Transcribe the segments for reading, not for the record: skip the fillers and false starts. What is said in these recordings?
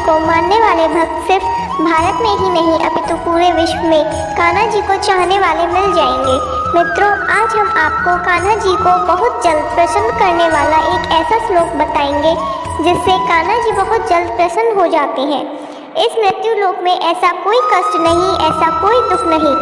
को मानने वाले भक्त सिर्फ भारत में ही नहीं अपितु पूरे विश्व में कान्हा जी को चाहने वाले मिल जाएंगे। मित्रों, आज हम आपको कान्हा जी को बहुत जल्द प्रसन्न करने वाला एक ऐसा श्लोक बताएंगे जिससे कान्हा जी बहुत जल्द प्रसन्न हो जाते हैं। इस मृत्यु लोक में ऐसा कोई कष्ट नहीं, ऐसा कोई दुख नहीं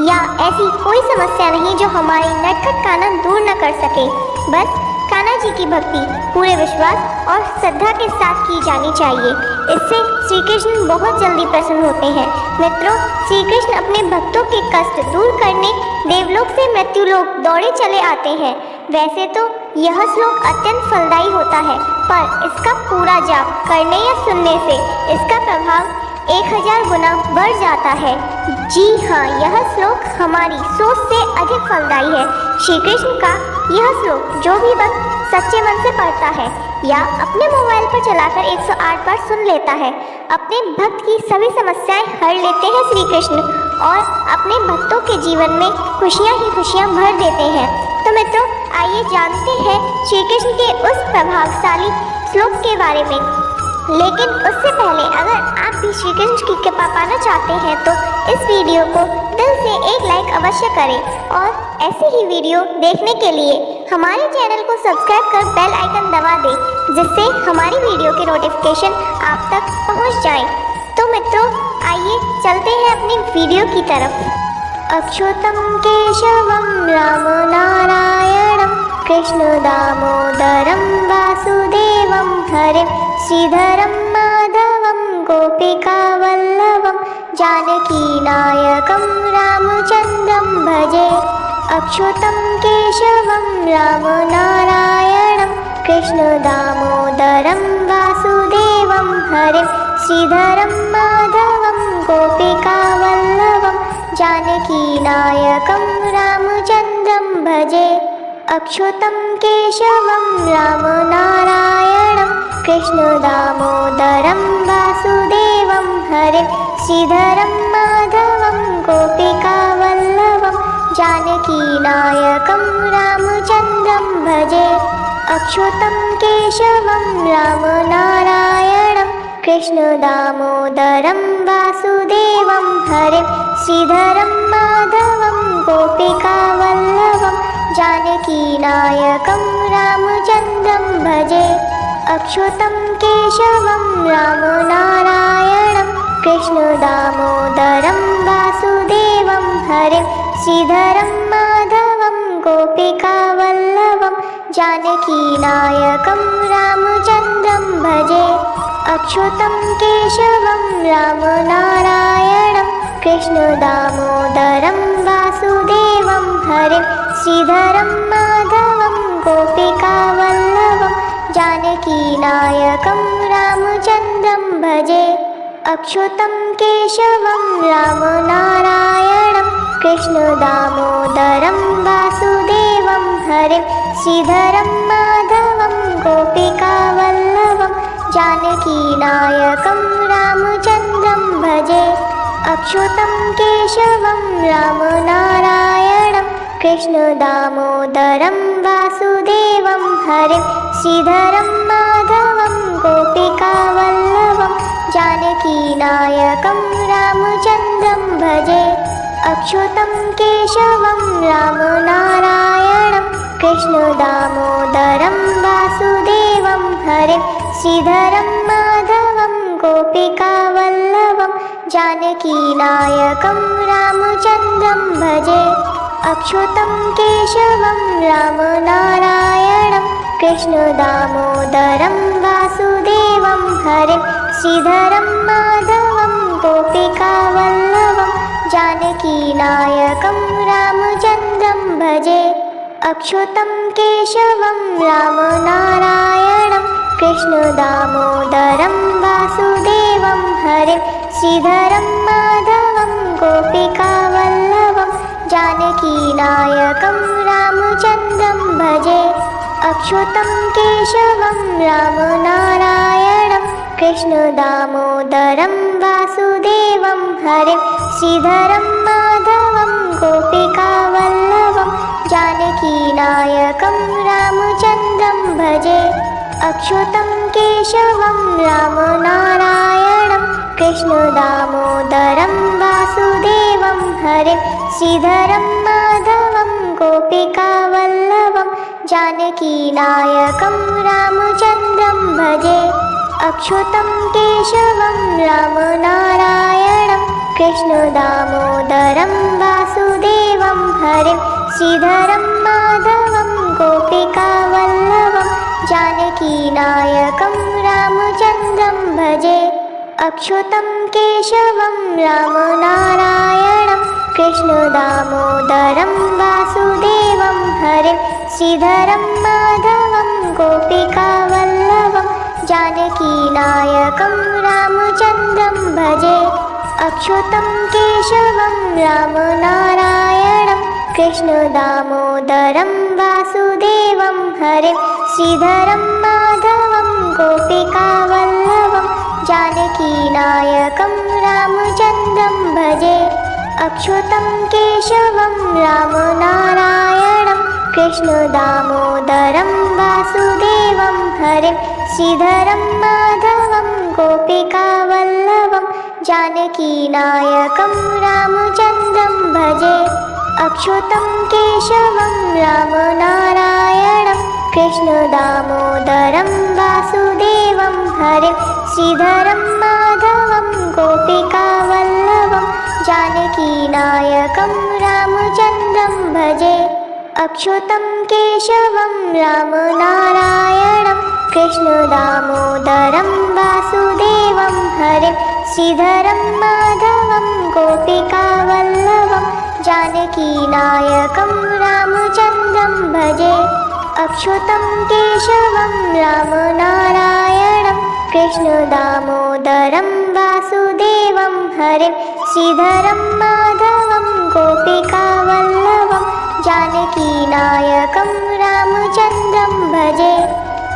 या ऐसी कोई समस्या नहीं जो हमारी नटखट कान्हा दूर न कर सके। बस कान्हा जी की भक्ति पूरे विश्वास और श्रद्धा के साथ की जानी चाहिए। इससे श्री कृष्ण बहुत जल्दी प्रसन्न होते हैं। मित्रों, श्री कृष्ण अपने भक्तों के कष्ट दूर करने देवलोक से मृत्युलोक दौड़े चले आते हैं। वैसे तो यह श्लोक अत्यंत फलदायी होता है, पर इसका पूरा जाप करने या सुनने से इसका प्रभाव 1000 गुना बढ़ जाता है। जी हाँ, यह श्लोक हमारी सोच से अधिक फलदायी है। श्री कृष्ण का यह श्लोक जो भी भक्त सच्चे मन से पढ़ता है या अपने मोबाइल पर चलाकर 108 बार सुन लेता है, अपने भक्त की सभी समस्याएं हर लेते हैं श्री कृष्ण और अपने भक्तों के जीवन में खुशियाँ ही खुशियाँ भर देते हैं। तो मित्रों, आइए जानते हैं श्री कृष्ण के उस प्रभावशाली श्लोक के बारे में। लेकिन उससे पहले अगर आप भी श्री कृष्ण की कृपा पाना चाहते हैं तो इस वीडियो को दिल से एक लाइक अवश्य करें और ऐसी ही वीडियो देखने के लिए हमारे चैनल को सब्सक्राइब कर बेल आइकन दबा दें, जिससे हमारी वीडियो के नोटिफिकेशन आप तक पहुंच जाएं। तो मित्रों, आइए चलते हैं अपनी वीडियो की तरफ। अच्युतम केशवम राम नारायणम कृष्ण दामोदरम वासुदेवम हरिम श्रीधरम माधवम गोपिका वल्लभम जानकी नायकम रामचंद्रम भजे। अच्युतम केशवम राम नारायणम कृष्ण दामोदरम वासुदेवम हरिम श्रीधरम माधवम गोपिका वल्लभम जानकी नायकम रामचंद्रम भजे। अच्युतम केशवम राम नारायणम कृष्ण दामोदरम वासुदेवम हरिम श्रीधरम माधवम गोपिका वल्लभम जानकी नायकम रामचंद्रम भजे। अच्युतम केशवम राम नारायणम कृष्ण दामोदरम वासुदेवम हरिम श्रीधरम माधवम गोपिका वल्लभम जानकी नायकम रामचंद्रम भजे। अच्युतम केशवम राम नारायणम कृष्ण दामोदरम वासुदेवम हरिम श्रीधरम माधवम गोपिका वल्लभम जानकी नायकम रामचंद्रम भजे। अच्युतम केशवम राम नारायणम कृष्ण दामोदरम वासुदेवम हरिम श्रीधरम माधवम गोपिका वल्लभम जानकी नायकम रामचंद्रम भजे। अच्युतम केशवम राम नारायणम कृष्ण दामोदरम वासुदेवम हरिम श्रीधरम माधवम गोपिका वल्लभम जानकी नायकम रामचंद्रम भजे। अच्युतम केशवम राम नारायणम कृष्ण दामोदरम वासुदेवम हरिम श्रीधरम माधवम गोपिका वल्लभम जानकी नायकम रामचंद्रम भजे। अच्युतम केशवम राम नारायणम कृष्ण दामोदरम वासुदेवम हरिम श्रीधरम माधवम गोपिका वल्लभम जानकी नायकम रामचंद्रम भजे। अच्युतम केशवम राम नारायणम कृष्ण दामोदरम वासुदेवम हरिम श्रीधरम माधवम गोपिका वल्लभम जानकी नायकम रामचंद्रम भजे। अच्युतम केशवम राम नारायणम कृष्ण दामोदरम वासुदेवम हरिम श्रीधरम माधवम गोपिका वल्लभम जानकी नायकम रामचंद्रम भजे। अच्युतम केशवम राम नारायणम कृष्ण दामोदरम वासुदेवम हरिम श्रीधरम माधवम गोपिका वल्लभम जानकी नायकम रामचंद्रम भजे। अच्युतम केशवम राम नारायणम कृष्णदामोदरं वासुदेवं हरिं श्रीधरं माधवं गोपिकावल्लभं जानकीनायकं रामचन्द्रं भजे। अच्युतं केशवं रामनारायणं कृष्णदामोदरं वासुदेवं हरिं श्रीधरं माधवं गोपिकावल्लभं जानकीनायकं रामचन्द्रं भजे। अच्युतं केशवं रामनारायणं कृष्णदामोदरं वासुदेवं हरिं श्रीधरं माधवं गोपिकावल्लभं जानकीनायकं रामचन्द्रं भजे। अच्युतं केशवं रामनारायणं कृष्णदामोदरं वासुदेवं हरिं श्रीधरं माधवं गोपिकावल्लभं जानकीनायकं रामचन्द्रं भजे। अच्युतं केशवं रामनारायणं कृष्णदामोदरं वासुदेवं हरिं श्रीधरं माधवं गोपिकावल्लभं जानकीनायकं रामचन्द्रं भजे। अच्युतं केशवं रामनारायणं कृष्णदामोदरं वासुदेवं हरिं श्रीधरं माधवं गोपिकावल्लभं जानकीनायकं रामचन्द्रं भजे। अच्युतं केशवं रामनारायणं कृष्णदामोदरं वासुदेवं हरिं श्रीधरं माधवं गोपिकावल्लभं जानकीनायकं रामचन्द्रं भजे। अच्युतं केशवं रामनारायणं कृष्णदामोदरं वासुदेवं हरिं श्रीधरं माधवं गोपिकावल्लभं जानकीनायकं रामचन्द्रं भजे।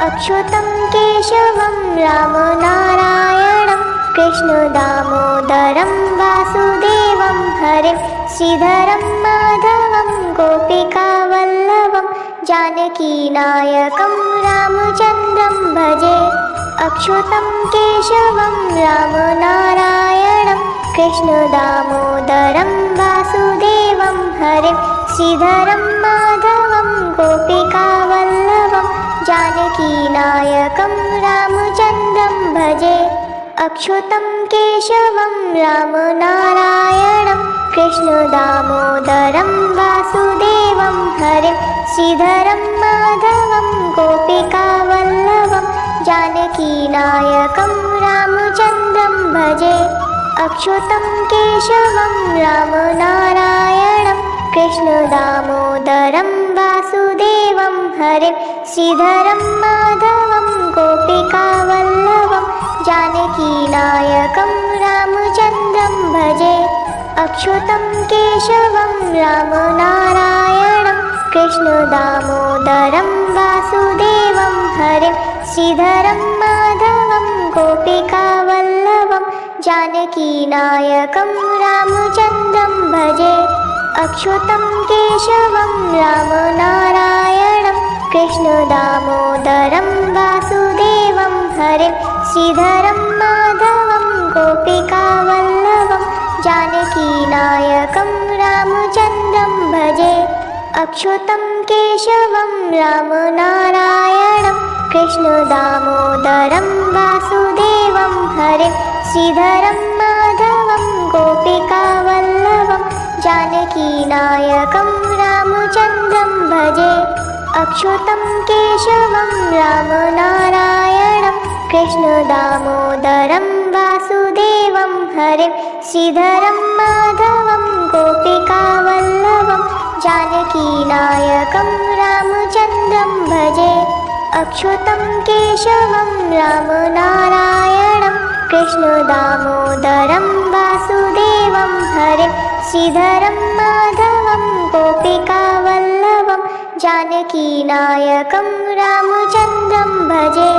अच्युतं केशवं रामनारायणं कृष्णदामोदरं वासुदेवं हरिं श्रीधरं माधवं गोपिकावल्लभं जानकीनायकं रामचन्द्रं भजे। अच्युतं केशवं रामनारायणं कृष्णदामोदरं वासुदेवं हरिं श्रीधरं माधवं गोपिकावल्लभं जानकीनायकं रामचन्द्रं भजे। अच्युतं केशवं रामनारायणं कृष्णदामोदरं वासुदेवं हरिं श्रीधरं माधवं गोपिकावल्लभं जानकीनायकं रामचन्द्रं भजे। अच्युतं केशवं रामनारायणं कृष्णदामोदरं वासुदेवं हरिं श्रीधरं माधवं गोपिकावल्लभं जानकीनायकं रामचन्द्रं भजे। अच्युतं केशवं रामनारायणं कृष्णदामोदरं वासुदेवं हरिं श्रीधरं माधवं गोपिकावल्लभं जानकीनायकं रामचन्द्रं भजे। अच्युतं केशवं रामनारायणं कृष्णदामोदरं वासुदेवं हरिं श्रीधरं माधवं गोपिकावल्लभं जानकीनायकं रामचन्द्रं भजे। अच्युतं केशवं रामनारायणं कृष्णदामोदरं वासुदेवं हरिं श्रीधरं माधवं गोपिकावल्लभं जानकीनायकं रामचन्द्रं भजे। अच्युतं केशवं रामनारायणं कृष्णदामोदरं वासुदेवं हरिं श्रीधरं माधवं गोपिकावल्लभं जानकीनायकं रामचन्द्रं भजे। अच्युतं केशवं रामनारायणं कृष्णदामोदरं वासुदेवं हरिं श्रीधरं माधवं गोपिकावल्लभं जानकीनायकं रामचन्द्रं भजे।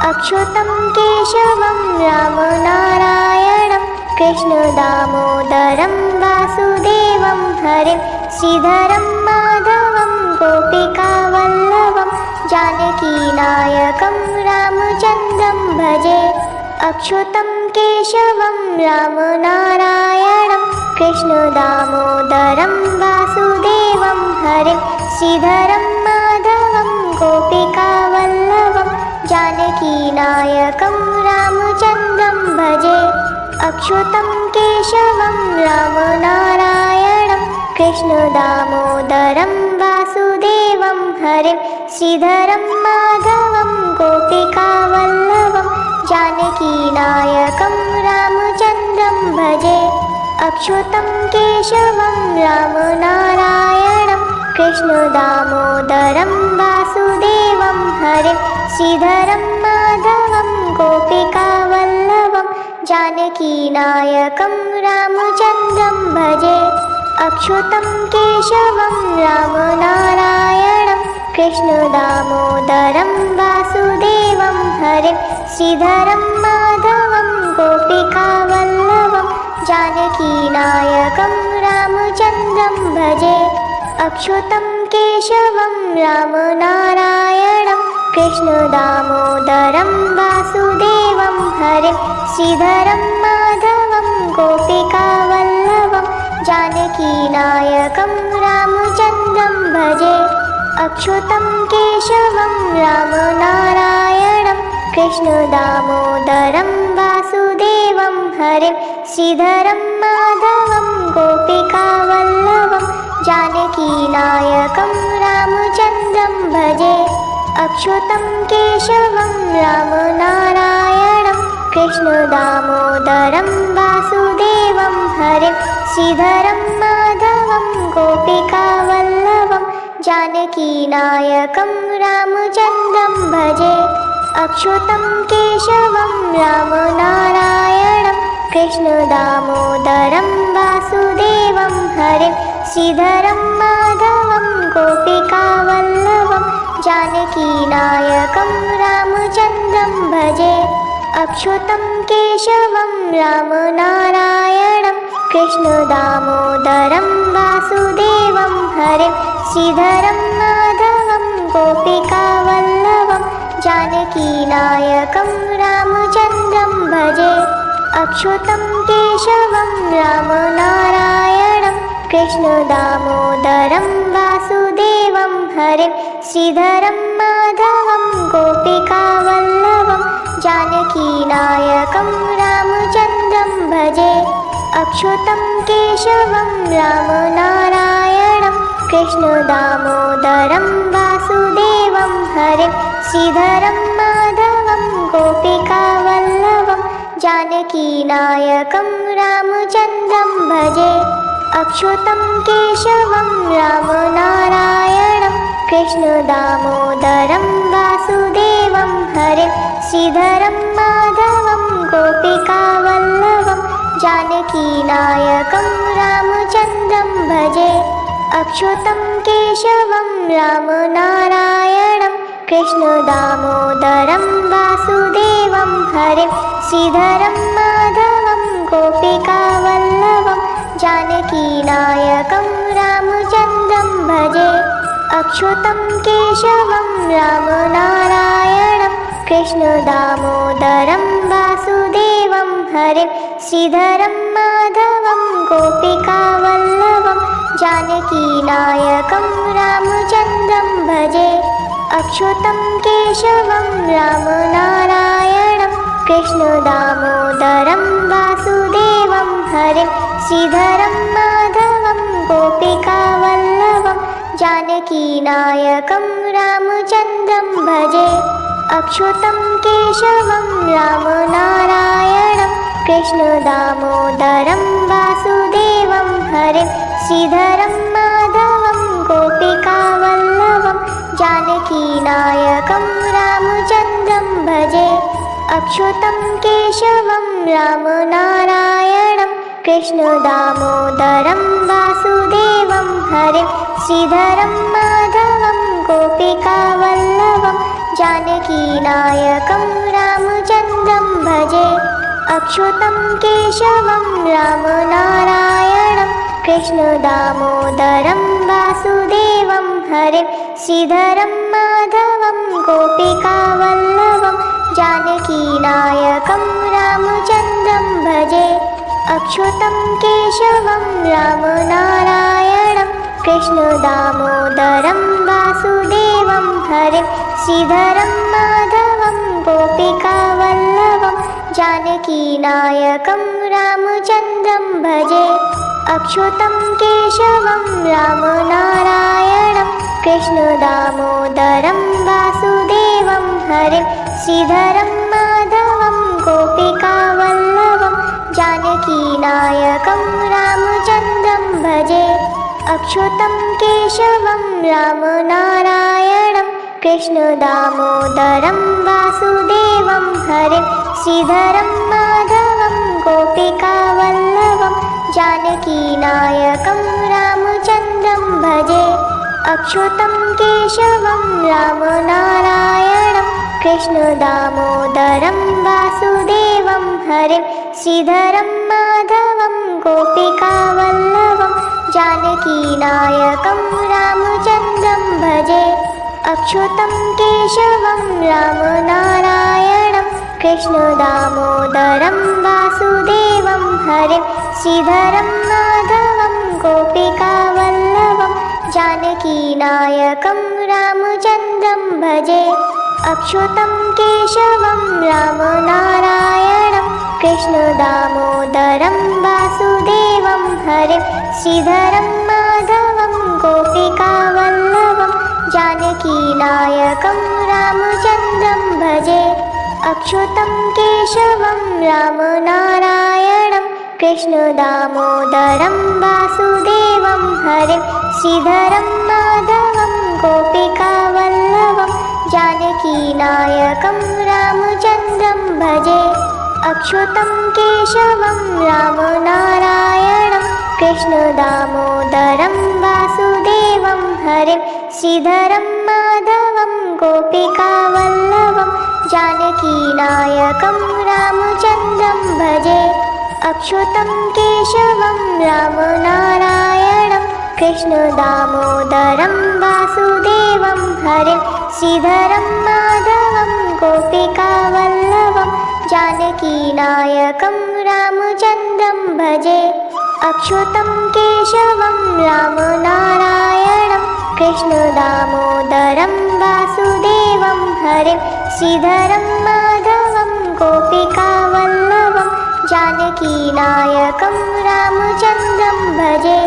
अच्युतं केशवं रामनारायणं कृष्णदामोदरं वासुदेवं हरिं श्रीधरं माधवं गोपिकावल्लभं जानकीनायकं रामचन्द्रं भजे। अच्युतं केशवं रामनारायणं कृष्णदामोदरं वासुदेवं हरिं श्रीधरं माधवं गोपिकावल्लभं जानकीनायकं रामचन्द्रं भजे। अच्युतं केशवं रामनारायणं कृष्णदामोदरं वासुदेवं हरिं श्रीधरं माधवं गोपिकावल्लभं जानकीनायकं रामचन्द्रं भजे। अच्युतं केशवं रामनारायणं कृष्णदामोदरं वासुदेवं हरिं श्रीधरं माधवं गोपिकावल्लभं जानकीनायकं रामचन्द्रं भजे। अच्युतं केशवं रामनारायणं कृष्णदामोदरं वासुदेवं हरिं श्रीधरं माधवं गोपिकावल्लभं जानकीनायकं रामचन्द्रं भजे। अच्युतं केशवं रामनारायणं कृष्णदामोदरं वासुदेवं हरिं श्रीधरं माधवं गोपिकावल्लभं जानकीनायकं रामचन्द्रं भजे। अच्युतं केशवं रामनारायणं कृष्णदामोदरं वासुदेवं हरिं श्रीधरं माधवं गोपिकावल्लभं जानकीनायकं रामचन्द्रं भजे। अच्युतं केशवं रामनारायणं कृष्णदामोदरं वासुदेवं हरिं श्रीधरं माधवं गोपिकावल्लभं जानकीनायकं रामचन्द्रं भजे। अच्युतं केशवं रामनारायणं कृष्णदामोदरं वासुदेवं हरिं श्रीधरं माधवं गोपिकावल्लभं जानकीनायकं रामचन्द्रं भजे। अच्युतं केशवं रामनारायणं कृष्णदामोदरं वासुदेवं हरिं श्रीधरं माधवं गोपिकावल्लभं जानकीनायकं रामचन्द्रं भजे। अच्युतं केशवं रामनारायणं कृष्णदामोदरं वासुदेवं हरिं श्रीधरं माधवं गोपिकावल्लभं जानकीनायकं रामचन्द्रं भजे। अच्युतं केशवं रामनारायणं कृष्णदामोदरं वासुदेवं हरिं श्रीधरं माधवं गोपिकावल्लभं जानकीनायकं रामचन्द्रं भजे। अच्युतं केशवं रामनारायणं कृष्णदामोदरं वासुदेवं हरिं श्रीधरं माधवं गोपिकावल्लभं जानकीनायकं रामचन्द्रं भजे। अच्युतं केशवं रामनारायणं कृष्णदामोदरं वासुदेवं हरिं श्रीधरं माधवं गोपिकावल्लभं जानकीनायकं रामचन्द्रं भजे। अच्युतं केशवं रामनारायणं कृष्णदामोदरं वासुदेवं हरिं श्रीधरं माधवं गोपिकावल्लभं जानकीनायकं रामचन्द्रं भजे। अच्युतं केशवं रामनारायणं कृष्णदामोदरं वासुदेवं हरिं श्रीधरं माधवं गोपिकावल्लभं जानकीनायकं रामचन्द्रं भजे। अच्युतं केशवं रामनारायणं कृष्णदामोदरं वासुदेवं हरिं श्रीधरं माधवं गोपिकावल्लभं जानकीनायकं रामचन्द्रं भजे। अच्युतं केशवं रामनारायणं कृष्णदामोदरं वासुदेवं हरिं श्रीधरं माधवं गोपिकावल्लभं जानकीनायकं रामचन्द्रं भजे। अच्युतं केशवं रामनारायणं कृष्णदामोदरं वासुदेवं हरिं श्रीधरं माधवं गोपिकावल्लभं जानकीनायकं रामचन्द्रं अच्युतं केशवं रामनारायणं कृष्णदामोदरं वासुदेवं हरिं श्रीधरं माधवं गोपिकावल्लभं जानकीनायकं रामचन्द्रं भजे। अच्युतं केशवं रामनारायणं कृष्णदामोदरं वासुदेवं हरिं श्रीधरं माधवं गोपिकावल्लभं जानकीनायकं रामचन्द्रं भजे। अच्युतं केशवं रामनारायणं कृष्णदामोदरं वासुदेवं हरिं श्रीधरं माधवं गोपिकावल्लभं जानकीनायकं रामचन्द्रं भजे। अच्युतं केशवं रामनारायणं कृष्णदामोदरं वासुदेवं हरिं श्रीधरं माधवं गोपिकावल्लभं जानकीनायकं रामचन्द्रं भजे। अच्युतं केशवं रामनारायणं कृष्णदामोदरं वासुदेवं हरिं श्रीधरं माधवं गोपिकावल्लभं जानकीनायकं रामचन्द्रं भजे। अच्युतं केशवं रामनारायणं कृष्णदामोदरं वासुदेवं हरिं श्रीधरं माधवं गोपिकावल्लभं जानकीनायकं रामचन्द्रं भजे। अच्युतं केशवं रामनारायणं कृष्णदामोदरं वासुदेवं हरिं श्रीधरं माधवं गोपिकावल्लभं जानकीनायकं रामचन्द्रं भजे। अच्युतं केशवं रामनारायणं कृष्णदामोदरं वासुदेवं हरिं श्रीधरं माधवं गोपिकावल्लभं जानकीनायकं रामचन्द्रं भजे। अच्युतं केशवं रामनारायणं कृष्णदामोदरं वासुदेवं हरिं श्रीधरं माधवं गोपिकावल्लभं जानकीनायकं रामचन्द्रं भजे। अच्युतं केशवं रामनारायणं कृष्णदामोदरं वासुदेवं हरिं श्रीधरं माधवं गोपिकावल्लभं जानकीनायकं रामचन्द्रं भजे।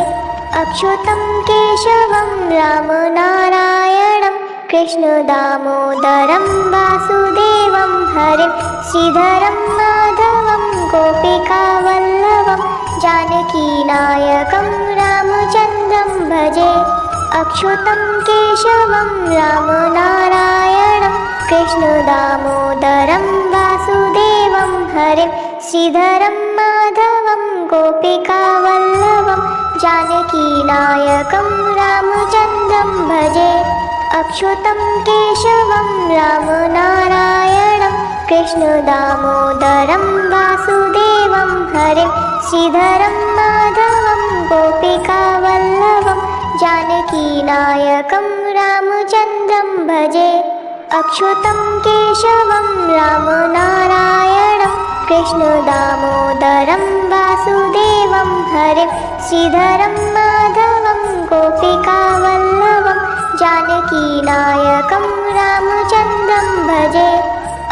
अच्युतं केशवं रामनारायणं कृष्णदामोदरं वासुदेवं हरिं श्रीधरं माधवं गोपिकावल्लभं जानकीनायकं रामचन्द्रं भजे। अच्युतं केशवं रामनारायणं कृष्णदामोदरं वासुदेवं हरिं श्रीधरं माधवं गोपिकावल्लभं जानकीनायकं रामचन्द्रं भजे। अच्युतं केशवं रामनारायणं कृष्णदामोदरं वासुदेवं हरिं श्रीधरं माधवं गोपिकावल्लभं जानकीनायकं रामचन्द्रं भजे। अच्युतं केशवं रामनारायणं कृष्णदामोदरं वासुदेवं हरिं श्रीधरं माधवं गोपिकावल्लभं जानकीनायकं रामचन्द्रं भजे।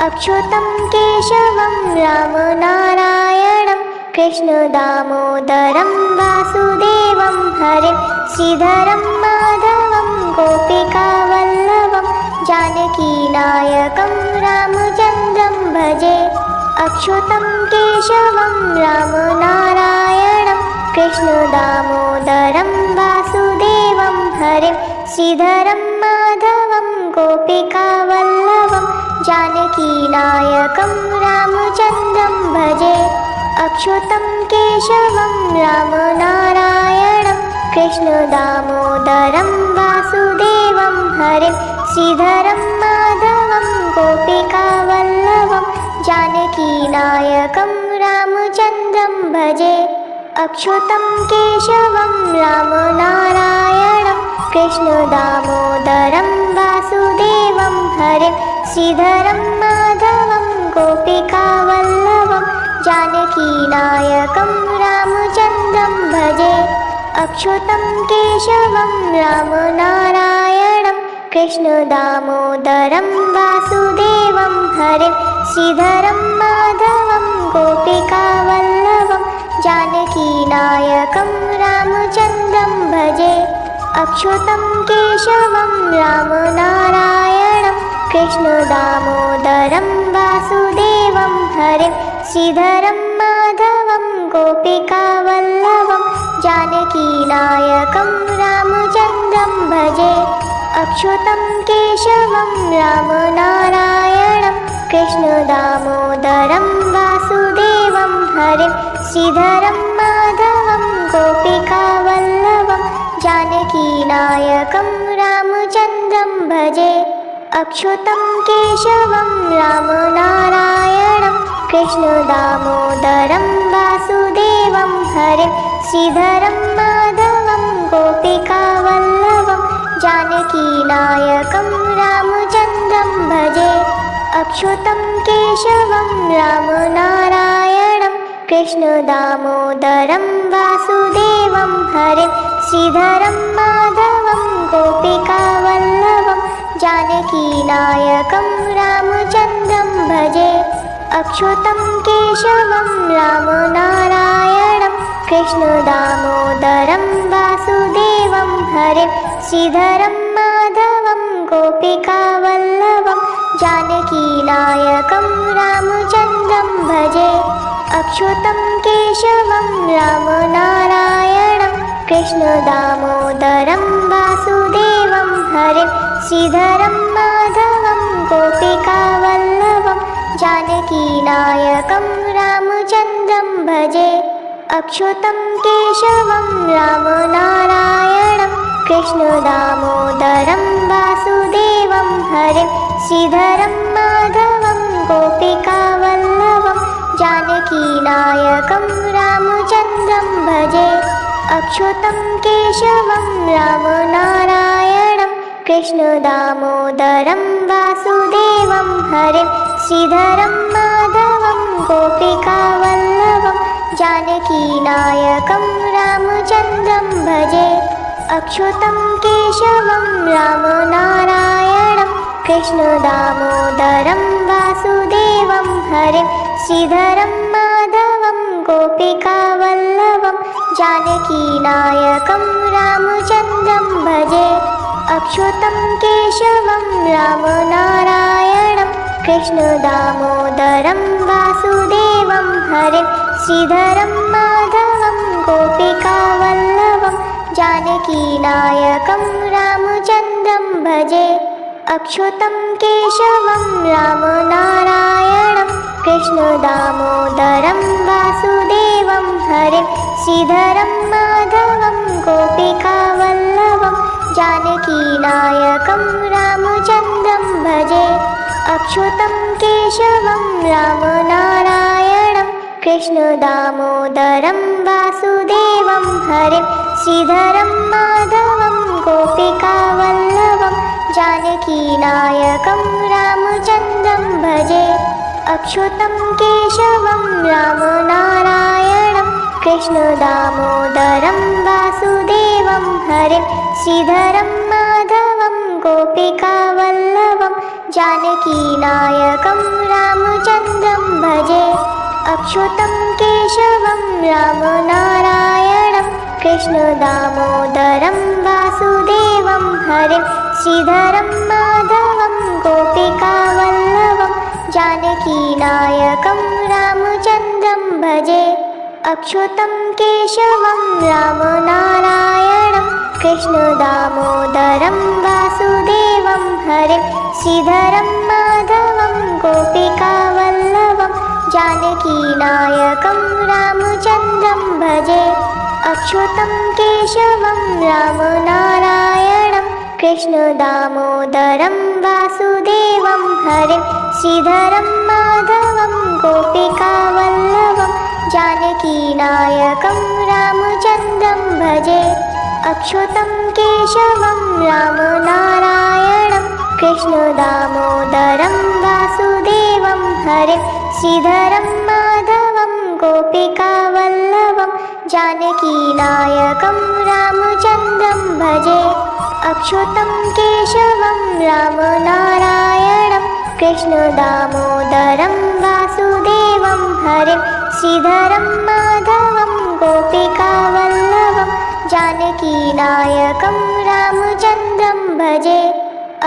अच्युतं केशवं रामनारायणं कृष्णदामोदरं वासुदेवं हरिं श्रीधरं माधवं गोपिकावल्लभं जानकीनायकं रामचन्द्रं भजे। अच्युतं केशवं रामनारायणं कृष्णदामोदरं वासुदेवं हरिं श्रीधरं माधवं गोपिकावल्लभं जानकीनायकं रामचन्द्रं भजे। अच्युतं केशवं रामनारायणं कृष्णदामोदरं वासुदेवं हरिं श्रीधरं माधवं गोपिकावल्लभं जानकीनायकं रामचन्द्रं भजे। अच्युतं केशवं रामनारायणं कृष्णदामोदरं वासुदेवं हरिं श्रीधरं माधवं गोपिकावल्लभं जानकीनायकं राम अच्युतं केशवं रामनारायणं कृष्णदामोदरं वासुदेवं हरिं श्रीधरं माधवं गोपिकावल्लभं जानकीनायकं रामचन्द्रं भजे। अच्युतं केशवं रामनारायणं कृष्णदामोदरं वासुदेवं हरिं श्रीधरं माधवं गोपिकावल्लभं जानकीनायकं रामचन्द्रं भजे। अच्युतं केशवं रामनारायणं कृष्णदामोदरं वासुदेवं हरिं श्रीधरं माधवं गोपिकावल्लभं जानकीनायकं रामचन्द्रं भजे। अच्युतं केशवं रामनारायणं कृष्णदामोदरं वासुदेवं हरिं श्रीधरं माधवं गोपिकावल्लभं जानकीनायकं रामचन्द्रं भजे। अच्युतं केशवं रामनारायणं कृष्णदामोदरं वासुदेवं हरिं श्रीधरं माधवं गोपिकावल्लभं जानकीनायकं रामचन्द्रं भजे। अच्युतं केशवं रामनारायणं कृष्णदामोदरं वासुदेवं हरिं श्रीधरं माधवं गोपिकावल्लभं जानकीनायकं रामचन्द्रं भजे। अच्युतं केशवं रामनारायणं कृष्णदामोदरं वासुदेवं हरिं श्रीधरं माधवं गोपिकावल्लभं जानकीनायकं रामचन्द्रं भजे। अच्युतं केशवं रामनारायणं कृष्णदामोदरं वासुदेवं हरिं श्रीधरं माधवं गोपिकावल्लभं जानकीनायकं रामचन्द्रं भजे। अच्युतं केशवं रामनारायणं कृष्णदामोदरं वासुदेवं हरिं श्रीधरं माधवं गोपिकावल्लभं जानकीनायकं रामचन्द्रं भजे। अच्युतं केशवं रामनारायणं कृष्णदामोदरं वासुदेवं हरिं श्रीधरं माधवं गोपिकावल्लभं जानकीनायकं रामचन्द्रं भजे। अच्युतं केशवं रामनारायणं कृष्णदामोदरं वासुदेवं हरिं श्रीधरं माधवं गोपिकावल्लभं जानकीनायकं रामचन्द्रं भजे। अच्युतं केशवं रामनारायणं कृष्णदामोदरं वासुदेवं हरिं श्रीधरं माधवं गोपिकावल्लभं जानकीनायकं रामचन्द्रं भजे। अच्युतं केशवं रामनारायणं कृष्णदामोदरं वासुदेवं हरिं श्रीधरं माधवं गोपिकावल्लभं जानकीनायकं रामचन्द्रं भजे। अच्युतं केशवं रामनारायणं कृष्णदामोदरं वासुदेवं हरिं श्रीधरं माधवं गोपिकावल्लभं जानकीनायकं रामचन्द्रं भजे। अच्युतं केशवं रामनारायणं कृष्णदामोदरं वासुदेवं हरिं श्रीधरं माधवं गोपिकावल्लभं जानकीनायकं रामचन्द्रं भजे। अच्युतं केशवं रामनारायणं कृष्णदामोदरं वासुदेवं हरिं श्रीधरं माधवं गोपिकावल्लभं जानकीनायकं रामचन्द्रं भजे। अच्युतं केशवं रामनारायणं कृष्णदामोदरं वासुदेवं हरिं श्रीधरं माधवं गोपिकावल्लभं जानकीनायकं रामचन्द्रं भजे। अच्युतं केशवं रामनारायणं कृष्णदामोदरं वासुदेवं हरिं श्रीधरं माधवं गोपिकावल्लभं जानकीनायकं जानकीनायकं रामचन्द्रं भजे। अच्युतं केशवं रामनारायणं कृष्णदामोदरं वासुदेवं हरिं श्रीधरं माधवं गोपिकावल्लभं जानकीनायकं रामचन्द्रं भजे।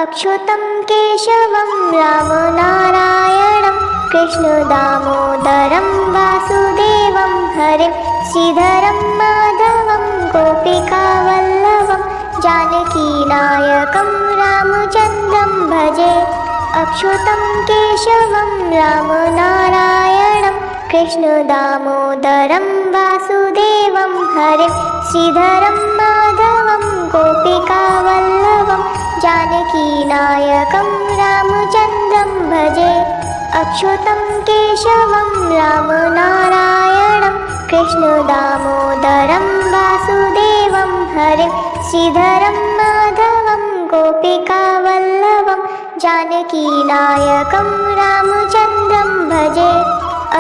अच्युतं केशवं रामनारायणं कृष्णदामोदरं वासुदेवं हरिं श्रीधरं माधवं गोपिकावल्लभं जानकीनायकं रामचन्द्रं भजे। अच्युतं केशवं रामनारायणं कृष्णदामोदरं वासुदेवं हरिं श्रीधरं माधवं गोपिकावल्लभं जानकीनायकं रामचन्द्रं भजे। अच्युतं केशवं रामनारायणं कृष्णदामोदरं वासुदेवं हरिं श्रीधरं माधवं गोपिकावल्लभं जानकीनायकं रामचन्द्रं भजे।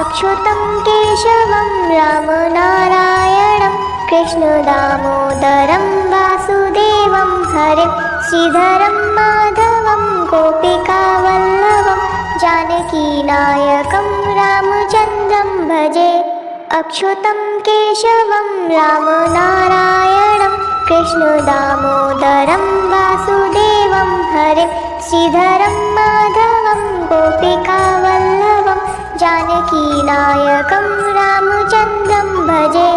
अच्युतं केशवं रामनारायणं कृष्णदामोदरं वासुदेवं हरिं श्रीधरं माधवं गोपिकावल्लभं जानकीनायकं रामचन्द्रं भजे। अच्युतं केशवं रामनारायणं कृष्णदामोदरं वासुदेवं हरिं श्रीधरं माधवं गोपिकावल्लभं जानकीनायकं रामचन्द्रं भजे।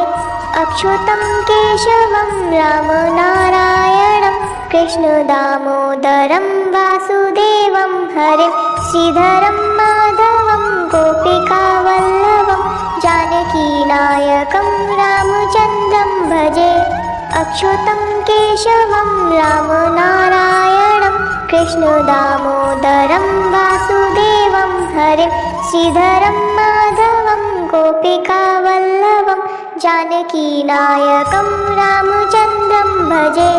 अच्युतं केशवं रामनारायणं कृष्णदामोदरं वासुदेवं हरिं श्रीधरं माधवं गोपिकावल्लभं जानकीनायकं रामचन्द्रं भजे। अच्युतं केशवं रामनारायणं कृष्णदामोदरं वासुदेवं हरिं श्रीधरं माधवं गोपिकावल्लभं जानकीनायकं रामचन्द्रं भजे।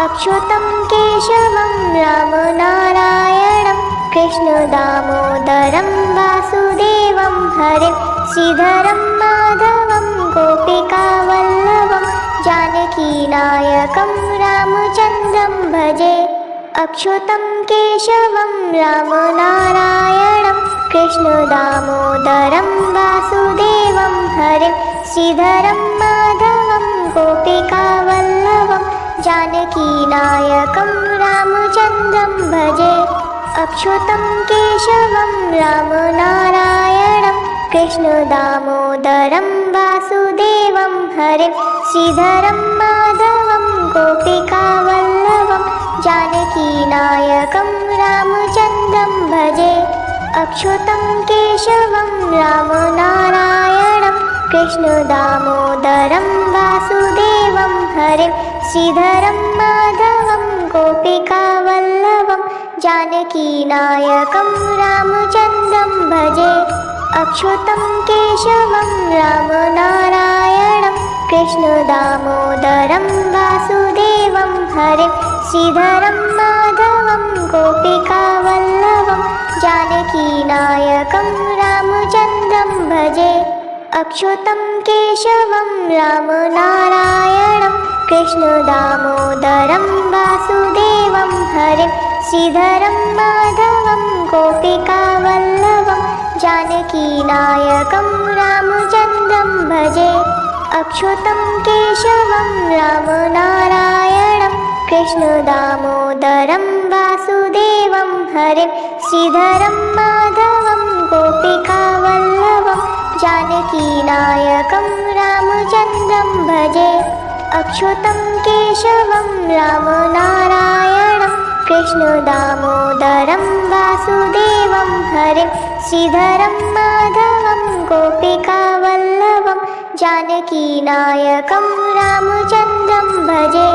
अच्युतं केशवं रामनारायणं कृष्णदामोदरं वासुदेवं हरिं श्रीधरं माधवं गोपिकावल्लभं जानकीनायकं रामचन्द्रं भजे। अच्युतं केशवं रामनारायणं कृष्णदामोदरं वासुदेवं हरिं श्रीधरं माधवं गोपिकावल्लभं जानकीनायकं रामचन्द्रं भजे। अच्युतं केशवं रामनारायणं कृष्णदामोदरं वासुदेवं हरिं श्रीधरं माधवं गोपिकावल्लभं जानकीनायकं रामचन्द्रं भजे। अच्युतं केशवं रामनारायणं कृष्णदामोदरं वासुदेवं हरिं श्रीधरं माधवं गोपिकावल्लभं जानकीनायकं रामचन्द्रं भजे। अच्युतं केशवं रामनारायणं कृष्णदामोदरं वासुदेवं हरिं श्रीधरं माधवं गोपिकावल्लभं जानकीनायकं रामचन्द्रं भजे। अच्युतं केशवं रामनारायणं कृष्णदामोदरं वासुदेवं हरिं श्रीधरं माधवं गोपिकावल्लभं जानकीनायकं रामचन्द्रं भजे। अच्युतं केशवं रामनारायणं कृष्णदामोदरं वासुदेवं हरिं श्रीधरं माधवं गोपिकावल्लभं जानकीनायकं रामचन्द्रं भजे। अच्युतं केशवं रामनारायणं कृष्णदामोदरं वासुदेवं हरिं श्रीधरं माधवं गोपिकावल्लभं जानकीनायकं रामचन्द्रं भजे।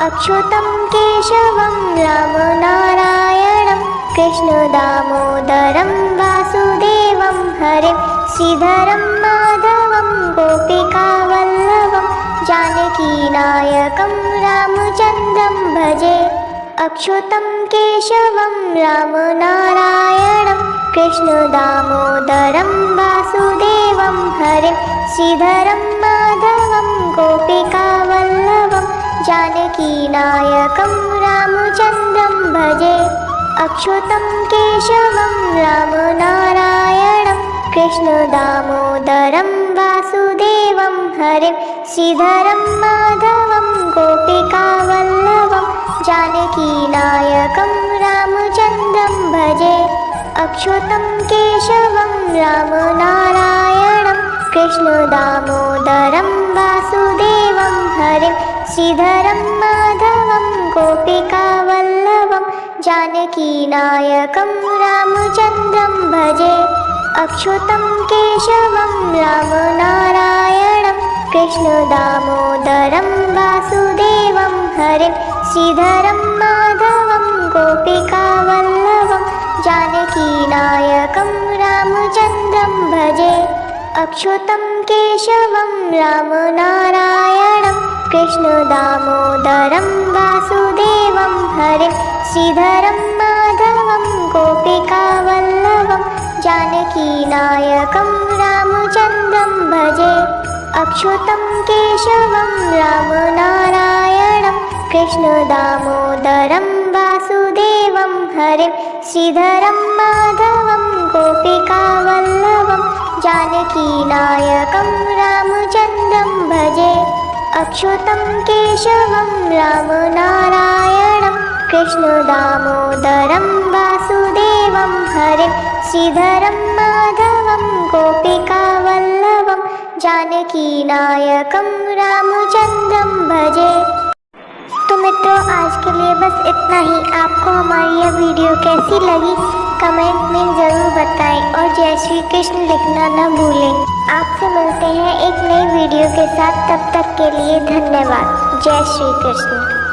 अच्युतं केशवं रामनारायणं कृष्णदामोदरं वासुदेवं हरिं श्रीधरं माधवं गोपिकावल्लभं जानकीनायकं रामचन्द्रं भजे। अच्युतं केशवं रामनारायणं कृष्णदामोदरं वासुदेवं हरिं श्रीधरं माधवं गोपिकावल्लभं जानकीनायकं रामचन्द्रं भजे। अच्युतं केशवं रामनारायणं कृष्णदामोदरं वासुदेवं हरिं श्रीधरं माधवं गोपिकावल्लभं जानकीनायकं रामचन्द्रं भजे। अच्युतं केशवं रामनारायणं कृष्णदामोदरं वासुदेवं हरिं श्रीधरं माधवं गोपिकावल्लभं जानकीनायकं रामचन्द्रं भजे। अच्युतं केशवं रामनारायणं कृष्णदामोदरं वासुदेवं हरिं श्रीधरं माधवं गोपिकावल्लभं जानकीनायकं रामचन्द्रं भजे। अच्युतं केशवं रामनारायणं कृष्णदामोदरं वासुदेवं हरिं श्रीधरं माधवं गोपिकावल्लभं जानकीनायकं रामचन्द्रं भजे। अच्युतं केशवं रामनारायणं कृष्णदामोदरं वासुदेवं हरिं श्रीधरं माधवं गोपिकावल्लभं जानकीनायकं रामचन्द्रं भजे। अच्युतं केशवं रामनारायणं कृष्णदामोदरं वासुदेवं हरिं श्रीधरं माधवं गोपिकावल्लभं जानकीनायकं रामचन्द्रं भजे। तो मित्रों, आज के लिए बस इतना ही। आपको हमारी यह वीडियो कैसी लगी कमेंट में ज़रूर बताएं और जय श्री कृष्ण लिखना न भूलें। आपसे मिलते हैं एक नई वीडियो के साथ, तब तक के लिए धन्यवाद। जय श्री कृष्ण।